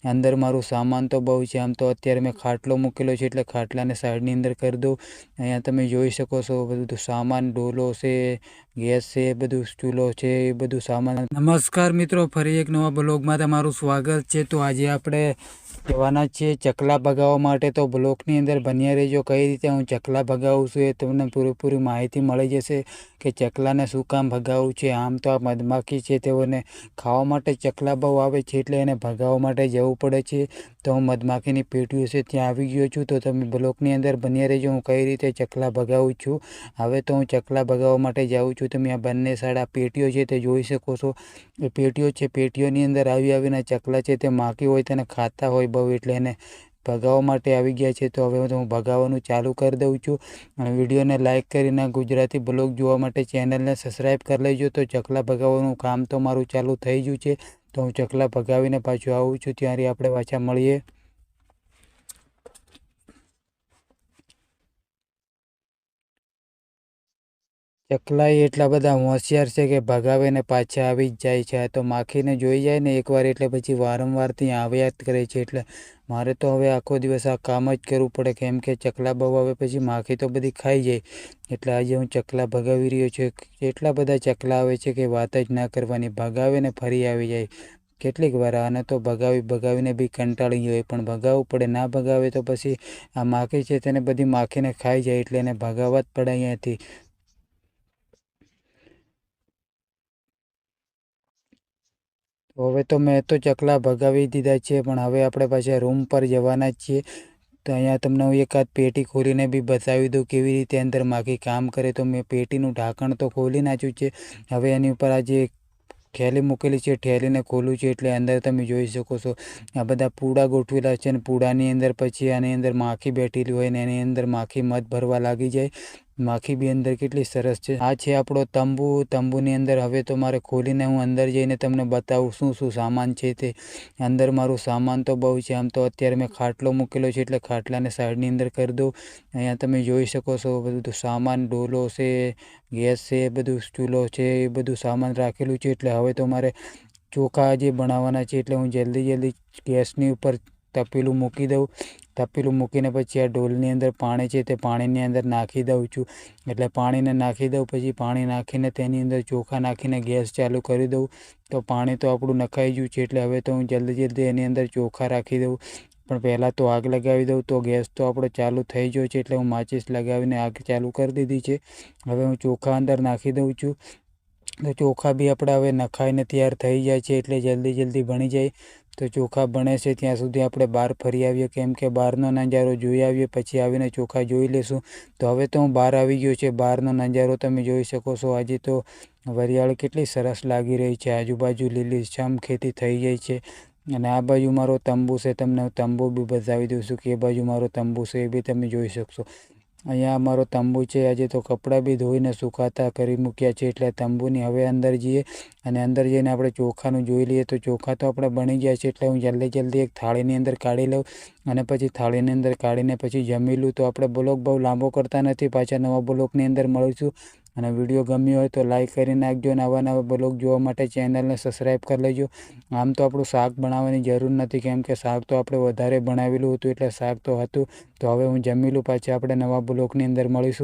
અંદર મારું સામાન તો બહુ છે. આમ તો અત્યારે મેં ખાટલો મૂકેલો છે એટલે ખાટલાને સાઈડની અંદર કરી દઉં. અહીંયા તમે જોઈ શકો છો બધું સામાન, ડોલો છે, ગેસ છે, બધું ચૂલો છે, એ બધું સામાન. નમસ્કાર મિત્રો, ફરી એક નવા બ્લોગમાં તમારું સ્વાગત છે. તો આજે આપણે જવાના છીએ ચકલા ભગાવવા માટે. તો બ્લોગની અંદર બન્યા રહેજો. કઈ રીતે હું ચકલા ભગાવું છું એ તમને પૂરેપૂરી માહિતી મળી જશે કે ચકલાને શું કામ ભગાવવું છે. આમ તો આ મધમાખી છે, તેઓને ખાવા માટે ચકલા બહુ આવે છે એટલે એને ભગાવવા માટે જવું પડે છે. તો હું મધમાખીની પેટીઓ છે ત્યાં આવી ગયો છું. તો તમે બ્લોગની અંદર બન્યા રહેજો હું કઈ રીતે ચકલા ભગાવું છું. હવે તો હું ચકલા ભગાવવા માટે જાઉં છું. તમે આ બંને સાઈડ આ પેટીઓ છે તે જોઈ શકો છો. એ પેટીઓ છે, પેટીઓની અંદર આવીને ચકલા છે તે માખી હોય તેને ખાતા હોય બહુ, એટલે એને ભગાવવા માટે આવી ગયા છે. તો હવે હું ભગાવવાનું ચાલુ કરી દઉં છું. અને વિડીયોને લાઇક કરીને ગુજરાતી બ્લોગ જોવા માટે ચેનલને સબસ્ક્રાઈબ કરી લેજો. તો ચકલા ભગાવવાનું કામ તો મારું ચાલુ થઈ ગયું છે. તો હું ચકલા ભગાવીને પાછું આવું છું, ત્યારે આપણે પાછા મળીએ. ચકલા એટલા બધા હોશિયાર છે કે ભગાવીને પાછા આવી જ જાય છે. તો માખીને જોઈ જાય ને એકવાર એટલે પછી વારંવાર ત્યાં આવ્યા જ કરે છે. એટલે મારે તો હવે આખો દિવસ આ કામ જ કરવું પડે, કેમ કે ચકલા બહુ આવે પછી માખી તો બધી ખાઈ જાય. એટલે આજે હું ચકલા ભગાવી રહ્યો છું. એટલા બધા ચકલા આવે છે કે વાત જ ના કરવાની. ભગાવે ને ફરી આવી જાય. કેટલીક વાર આને તો ભગાવીને બી કંટાળી ગયો, પણ ભગાવવું પડે. ના ભગાવે તો પછી આ માખી છે તેને બધી માખીને ખાઈ જાય, એટલે એને ભગાવવા જ પડે અહીંયાથી. હવે તો મેં તો ચકલા ભગાવી દીધા છે, પણ હવે આપણે પાછા રૂમ પર જવાના જ છીએ. તો અહીંયા તમને હું એકાદ પેટી ખોલીને બી બતાવી દઉં કેવી રીતે અંદર માખી કામ કરે. તો મેં પેટીનું ઢાંકણ તો ખોલી નાખ્યું છે. હવે એની ઉપર આ જે થેલી મૂકેલી છે, થેલીને ખોલું છું એટલે અંદર તમે જોઈ શકો છો આ બધા પૂડા ગોઠવેલા છે. અને પૂડાની અંદર પછી આની અંદર માખી બેઠેલી હોય ને એની અંદર માખી મધ ભરવા લાગી જાય. માખી બી અંદર કેટલી સરસ છે. આ છે આપણો તંબુ. તંબુની અંદર હવે તો મારે ખોલીને હું અંદર જઈને તમને બતાવું શું શું સામાન છે તે. અંદર મારું સામાન તો બહુ છે. આમ તો અત્યારે મેં ખાટલો મૂકેલો છે એટલે ખાટલાને સાઈડની અંદર કરી દઉં. અહીંયા તમે જોઈ શકો છો બધું સામાન, ડોલો છે, ગેસ છે, બધું ચૂલો છે, એ બધું સામાન રાખેલું છે. એટલે હવે તો મારે ચોખા જે બનાવવાના છે એટલે હું જલ્દી ગેસની ઉપર તપેલું મૂકી દઉં. તપેલું મૂકીને પછી આ ડોલની અંદર પાણી છે તે પાણીની અંદર નાખી દઉં છું. એટલે પાણીને નાખી દઉં, પછી પાણી નાખીને તેની અંદર ચોખા નાખીને ગેસ ચાલુ કરી દઉં. તો પાણી તો આપણું નખાઈ ગયું છે. એટલે હવે તો હું જલ્દી એની અંદર ચોખા રાખી દઉં. પણ પહેલાં તો આગ લગાવી દઉં. તો ગેસ તો આપણો ચાલુ થઈ ગયો છે એટલે હું માચીસ લગાવીને આગ ચાલુ કરી દીધી છે. હવે હું ચોખા અંદર નાખી દઉં છું. તો ચોખા બી આપણા હવે નખાઈને તૈયાર થઈ જાય છે એટલે જલ્દી બની જાય. તો ચોખા બને છે ત્યાં સુધી આપણે બહાર ફરી આવીએ, કેમ કે બહારનો નજારો જોઈ આવીએ પછી આવીને ચોખા જોઈ લેશું. તો હવે તો હું બહાર આવી ગયો છે. બહારનો નજારો તમે જોઈ શકો છો. આજે તો વરિયાળી કેટલી સરસ લાગી રહી છે. આજુબાજુ લીલીછમ ખેતી થઈ ગઈ છે. અને આ બાજુ મારો તંબુ છે. તમને હું તંબુ બી બતાવી દઉં છું કે એ બાજુ મારો તંબુ છે, એ બી તમે જોઈ શકશો. અહીંયા અમારો તંબુ છે. આજે તો કપડાં બી ધોઈને સુકાતા કરી મૂક્યા છે. એટલે તંબુની હવે અંદર જઈએ અને અંદર જઈને આપણે ચોખાનું જોઈ લઈએ. તો ચોખા તો આપણે બની ગયા છે. એટલે હું જલ્દી એક થાળીની અંદર કાઢી લઉં અને પછી થાળીની અંદર કાઢીને પછી જમી લઉં. તો આપણે બ્લોગ બહુ લાંબો કરતા નથી. પાછા નવા બ્લોગની અંદર મળીશું. અને વિડીયો ગમ્યો હોય તો લાઈક કરી નાખજો. અને નવા બ્લોગ જોવા માટે ચેનલને સબસ્ક્રાઈબ કરી લેજો. આમ તો આપણું શાક બનાવવાની જરૂર નથી, કેમ કે શાક તો આપણે વધારે બનાવેલું હતું એટલે શાક તો હતું. તો હવે હું જમી લઉં, પાછા આપણે નવા બ્લોગની અંદર મળીશું.